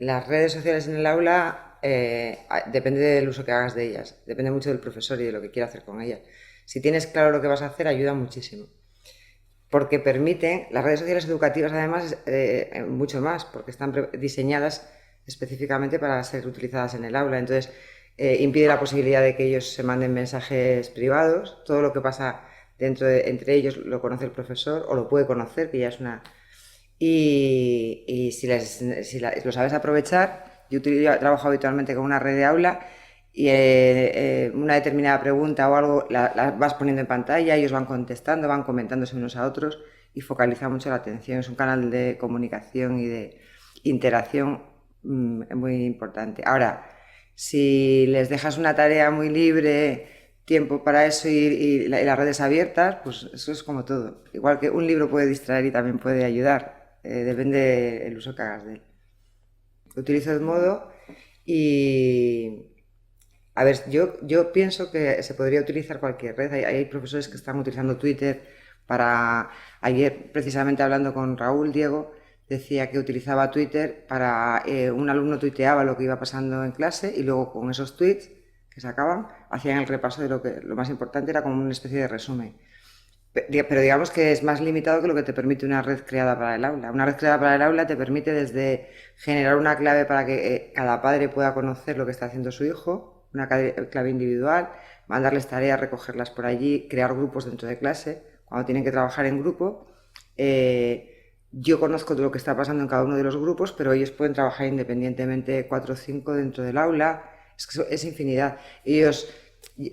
las redes sociales en el aula depende del uso que hagas de ellas, depende mucho del profesor y de lo que quiera hacer con ellas. Si tienes claro lo que vas a hacer, ayuda muchísimo. Porque permiten, las redes sociales educativas además, mucho más, porque están diseñadas específicamente para ser utilizadas en el aula. Entonces, impide la posibilidad de que ellos se manden mensajes privados. Todo lo que pasa entre ellos lo conoce el profesor o lo puede conocer, que ya es una... Y si lo sabes aprovechar, yo trabajo habitualmente con una red de aula y una determinada pregunta o algo la vas poniendo en pantalla, ellos van contestando, van comentándose unos a otros y focaliza mucho la atención. Es un canal de comunicación y de interacción muy importante. Ahora, si les dejas una tarea muy libre, tiempo para eso y las redes abiertas, pues eso es como todo. Igual que un libro puede distraer y también puede ayudar, depende del uso que hagas de él. Utilizo el modo y... A ver, yo pienso que se podría utilizar cualquier red. Hay profesores que están utilizando Twitter para... Ayer, precisamente hablando con Raúl Diego, decía que utilizaba Twitter para... un alumno tuiteaba lo que iba pasando en clase y luego con esos tweets que sacaban hacían el repaso de lo más importante, era como una especie de resumen. Pero digamos que es más limitado que lo que te permite una red creada para el aula. Una red creada para el aula te permite desde generar una clave para que cada padre pueda conocer lo que está haciendo su hijo, una clave individual, mandarles tareas, recogerlas por allí, crear grupos dentro de clase, cuando tienen que trabajar en grupo. Yo conozco todo lo que está pasando en cada uno de los grupos, pero ellos pueden trabajar independientemente 4 o 5 dentro del aula. Es que es infinidad.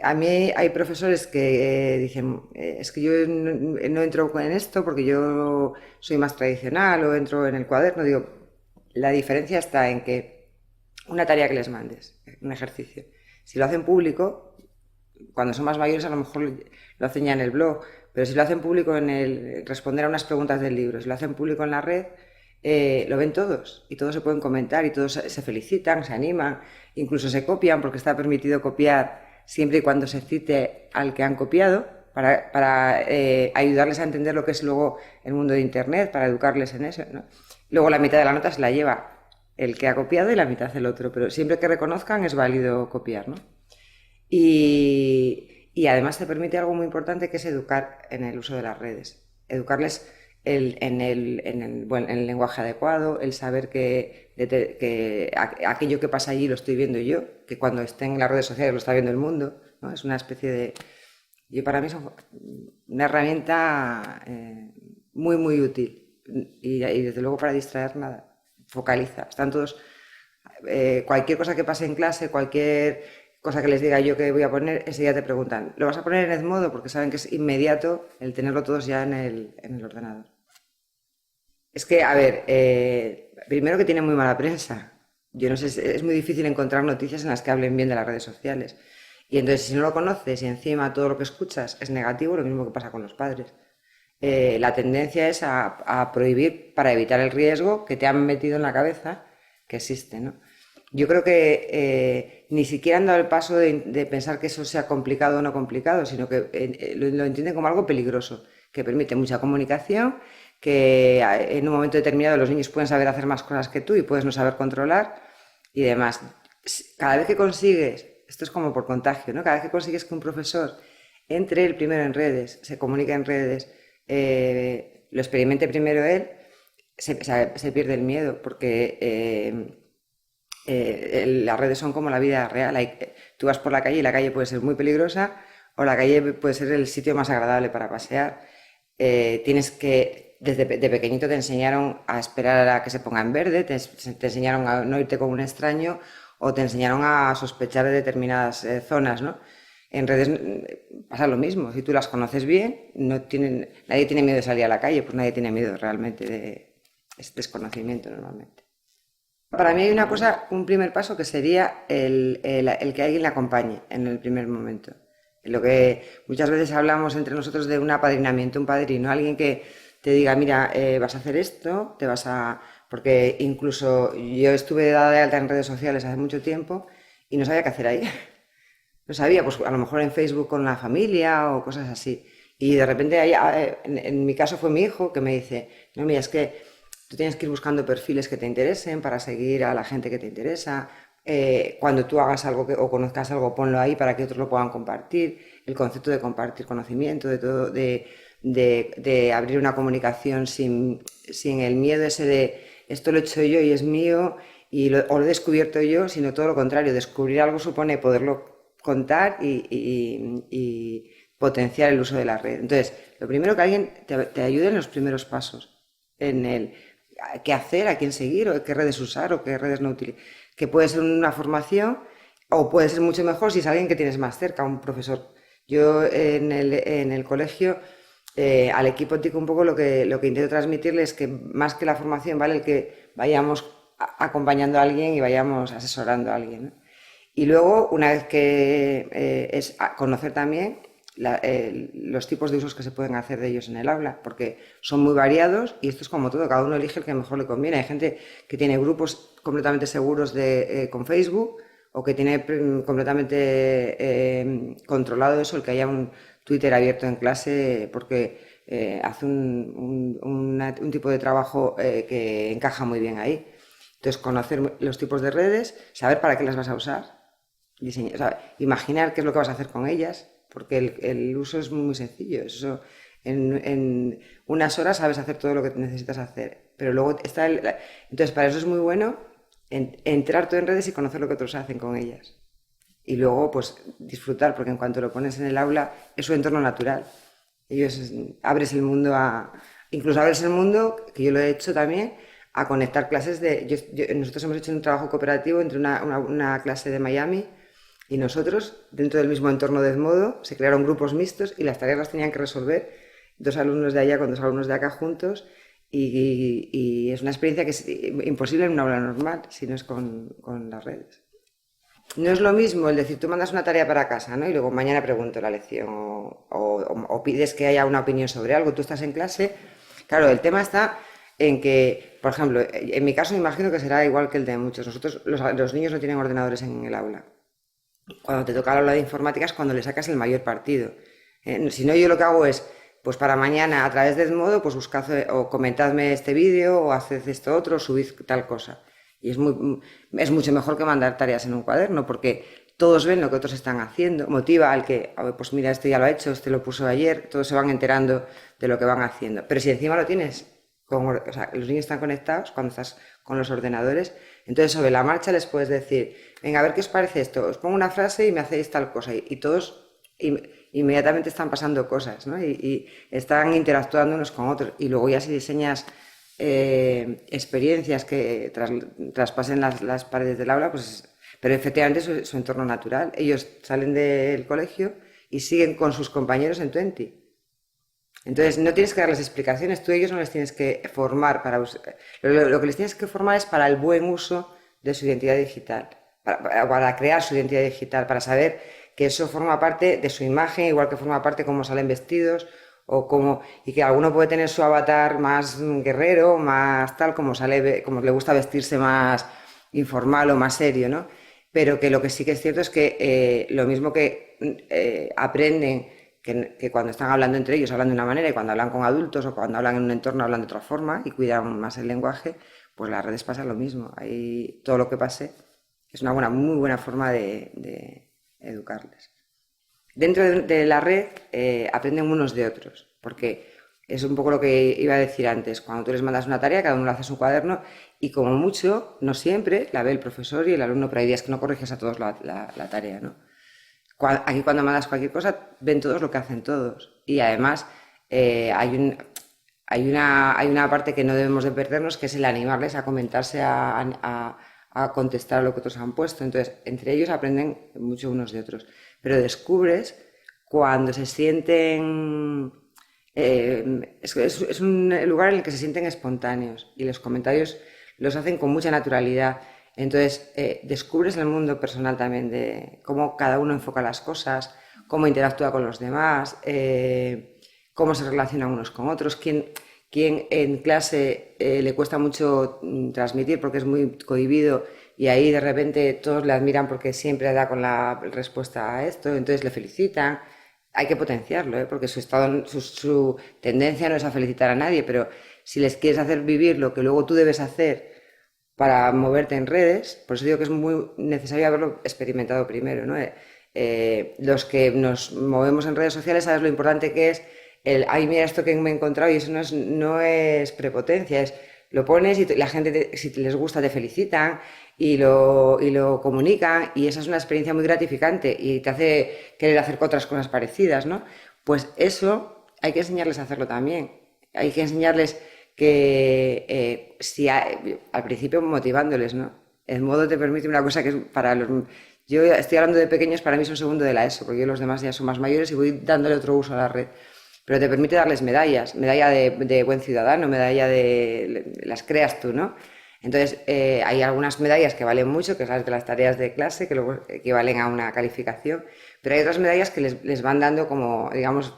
A mí hay profesores que dicen, es que yo no entro en esto porque yo soy más tradicional o entro en el cuaderno. Digo, la diferencia está en que una tarea que les mandes, un ejercicio, si lo hacen público, cuando son más mayores a lo mejor lo hacen ya en el blog, pero si lo hacen público en el responder a unas preguntas del libro, si lo hacen público en la red, lo ven todos y todos se pueden comentar y todos se felicitan, se animan, incluso se copian porque está permitido copiar siempre y cuando se cite al que han copiado para ayudarles a entender lo que es luego el mundo de Internet, para educarles en eso, ¿no? Luego la mitad de la nota se la lleva el que ha copiado y la mitad el otro, pero siempre que reconozcan es válido copiar, ¿no? Y además te permite algo muy importante que es educar en el uso de las redes, educarles en el lenguaje adecuado, el saber que aquello que pasa allí lo estoy viendo yo, que cuando estén en las redes sociales lo está viendo el mundo, ¿no? Es una especie de... Yo para mí es una herramienta muy, muy útil y desde luego para distraer nada, focaliza. Están todos... cualquier cosa que pase en clase, cualquier cosa que les diga yo que voy a poner, enseguida te preguntan, ¿lo vas a poner en Edmodo? Porque saben que es inmediato el tenerlo todos ya en el ordenador. Es que, a ver, primero que tiene muy mala prensa. Yo no sé, es muy difícil encontrar noticias en las que hablen bien de las redes sociales. Y entonces, si no lo conoces y encima todo lo que escuchas es negativo, lo mismo que pasa con los padres. La tendencia es a prohibir para evitar el riesgo que te han metido en la cabeza que existe, ¿no? Yo creo que ni siquiera han dado el paso de pensar que eso sea complicado o no complicado, sino que lo entienden como algo peligroso, que permite mucha comunicación, que en un momento determinado los niños pueden saber hacer más cosas que tú y puedes no saber controlar y demás. Cada vez que consigues, esto es como por contagio, ¿no? Cada vez que consigues que un profesor entre el primero en redes, se comunique en redes, lo experimente primero él, se pierde el miedo, porque las redes son como la vida real. Tú vas por la calle y la calle puede ser muy peligrosa o la calle puede ser el sitio más agradable para pasear. Tienes que, de pequeñito te enseñaron a esperar a que se ponga en verde, te enseñaron a no irte con un extraño o te enseñaron a sospechar de determinadas zonas, ¿no? En redes pasa lo mismo, si tú las conoces bien, nadie tiene miedo de salir a la calle, pues nadie tiene miedo realmente de ese desconocimiento normalmente. Para mí hay una cosa, un primer paso que sería el que alguien le acompañe en el primer momento. Lo que muchas veces hablamos entre nosotros de un apadrinamiento, un padrino, alguien que te diga, mira, vas a hacer esto, te vas a... Porque incluso yo estuve dada de alta en redes sociales hace mucho tiempo y no sabía qué hacer ahí. No sabía, pues a lo mejor en Facebook con la familia o cosas así. Y de repente, en mi caso fue mi hijo que me dice, no, mira, es que Tú tienes que ir buscando perfiles que te interesen para seguir a la gente que te interesa. Cuando tú hagas algo o conozcas algo, ponlo ahí para que otros lo puedan compartir. El concepto de compartir conocimiento, de todo, de abrir una comunicación sin el miedo ese de esto lo he hecho yo y es mío o lo he descubierto yo, sino todo lo contrario. Descubrir algo supone poderlo contar y potenciar el uso de la red. Entonces, lo primero que alguien te ayude en los primeros pasos, en el qué hacer, a quién seguir, o qué redes usar o qué redes no utilizar. Que puede ser una formación o puede ser mucho mejor si es alguien que tienes más cerca, un profesor. Yo en el colegio, al equipo TIC un poco lo que intento transmitirles es que más que la formación, ¿vale? El que vayamos acompañando a alguien y vayamos asesorando a alguien, ¿no? Y luego, una vez que es conocer también los tipos de usos que se pueden hacer de ellos en el aula, porque son muy variados y esto es como todo, cada uno elige el que mejor le conviene. Hay gente que tiene grupos completamente seguros con Facebook o que tiene completamente controlado eso, el que haya un Twitter abierto en clase porque hace un tipo de trabajo que encaja muy bien ahí. Entonces, conocer los tipos de redes, saber para qué las vas a usar, diseñar, o sea, imaginar qué es lo que vas a hacer con ellas, porque el uso es muy sencillo. Eso, en unas horas sabes hacer todo lo que necesitas hacer, pero luego está entonces, para eso es muy bueno entrar tú en redes y conocer lo que otros hacen con ellas. Y luego, pues, disfrutar, porque en cuanto lo pones en el aula, es su entorno natural. Ellos abres el mundo incluso abres el mundo, que yo lo he hecho también, a conectar clases nosotros hemos hecho un trabajo cooperativo entre una clase de Miami y nosotros, dentro del mismo entorno de Edmodo, se crearon grupos mixtos y las tareas las tenían que resolver 2 alumnos de allá con 2 alumnos de acá juntos y es una experiencia que es imposible en una aula normal si no es con las redes. No es lo mismo el decir, tú mandas una tarea para casa, ¿no? Y luego mañana pregunto la lección o pides que haya una opinión sobre algo, tú estás en clase. Claro, el tema está en que, por ejemplo, en mi caso me imagino que será igual que el de muchos. Nosotros, los niños no tienen ordenadores en el aula. Cuando te toca la aula de informática es cuando le sacas el mayor partido. Si no, yo lo que hago es, pues para mañana a través de Edmodo, pues buscad o comentadme este vídeo o haced esto otro, subid tal cosa. Y es mucho mejor que mandar tareas en un cuaderno porque todos ven lo que otros están haciendo, motiva al que, pues mira, este ya lo ha hecho, este lo puso ayer, todos se van enterando de lo que van haciendo. Pero si encima lo tienes, o sea, los niños están conectados cuando estás con los ordenadores, entonces sobre la marcha les puedes decir, venga, a ver qué os parece esto, os pongo una frase y me hacéis tal cosa. Y todos inmediatamente están pasando cosas, ¿no? Y están interactuando unos con otros. Y luego ya si diseñas experiencias que traspasen las paredes del aula, pues, pero efectivamente es su entorno natural. Ellos salen del colegio y siguen con sus compañeros en Twenty. Entonces no tienes que darles explicaciones, tú a ellos no les tienes que formar lo que les tienes que formar es para el buen uso de su identidad digital, para crear su identidad digital, para saber que eso forma parte de su imagen, igual que forma parte cómo salen vestidos y que alguno puede tener su avatar más guerrero, más tal, como le gusta vestirse más informal o más serio, ¿no? Pero que lo que sí que es cierto es que lo mismo que aprenden que cuando están hablando entre ellos hablan de una manera y cuando hablan con adultos o cuando hablan en un entorno hablan de otra forma y cuidan más el lenguaje, pues las redes pasa lo mismo. Ahí todo lo que pase es una muy buena forma de educarles. Dentro de la red aprenden unos de otros, porque es un poco lo que iba a decir antes. Cuando tú les mandas una tarea, cada uno le hace su cuaderno y como mucho, no siempre, la ve el profesor y el alumno, pero hay días que no corriges a todos la tarea, ¿no? Aquí cuando mandas cualquier cosa, ven todos lo que hacen todos. Y además hay una parte que no debemos de perdernos, que es el animarles a comentarse, a contestar lo que otros han puesto. Entonces, entre ellos aprenden mucho unos de otros. Pero descubres cuando se sienten... es un lugar en el que se sienten espontáneos y los comentarios los hacen con mucha naturalidad. Entonces, descubres el mundo personal también de cómo cada uno enfoca las cosas, cómo interactúa con los demás, cómo se relacionan unos con otros, quién en clase le cuesta mucho transmitir porque es muy cohibido y ahí de repente todos le admiran porque siempre da con la respuesta a esto, entonces le felicitan. Hay que potenciarlo, porque su tendencia no es a felicitar a nadie, pero si les quieres hacer vivir lo que luego tú debes hacer para moverte en redes, por eso digo que es muy necesario haberlo experimentado primero, ¿no? Los que nos movemos en redes sociales sabes lo importante que es ay, mira esto que me he encontrado, y eso no es prepotencia, lo pones y la gente, si les gusta, te felicitan y lo comunican, y esa es una experiencia muy gratificante y te hace querer hacer otras cosas parecidas, ¿no? Pues eso hay que enseñarles a hacerlo también. Hay que enseñarles que al principio motivándoles, ¿no? El modo te permite una cosa que es para los... Yo estoy hablando de pequeños, para mí son segundo de la ESO, porque yo los demás ya son más mayores y voy dándole otro uso a la red. Pero te permite darles medallas, medalla de buen ciudadano, medalla las creas tú, ¿no? Entonces, hay algunas medallas que valen mucho, que son las de las tareas de clase, que luego equivalen a una calificación, pero hay otras medallas que les van dando como, digamos,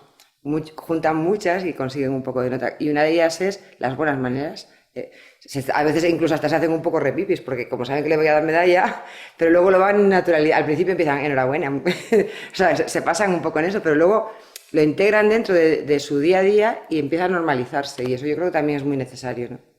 juntan muchas y consiguen un poco de nota. Y una de ellas es las buenas maneras. A veces incluso hasta se hacen un poco repipis, porque como saben que le voy a dar medalla, pero luego lo van naturalizando. Al principio empiezan, enhorabuena, o sea, se pasan un poco en eso, pero luego lo integran dentro de su día a día y empieza a normalizarse, y eso yo creo que también es muy necesario, ¿no?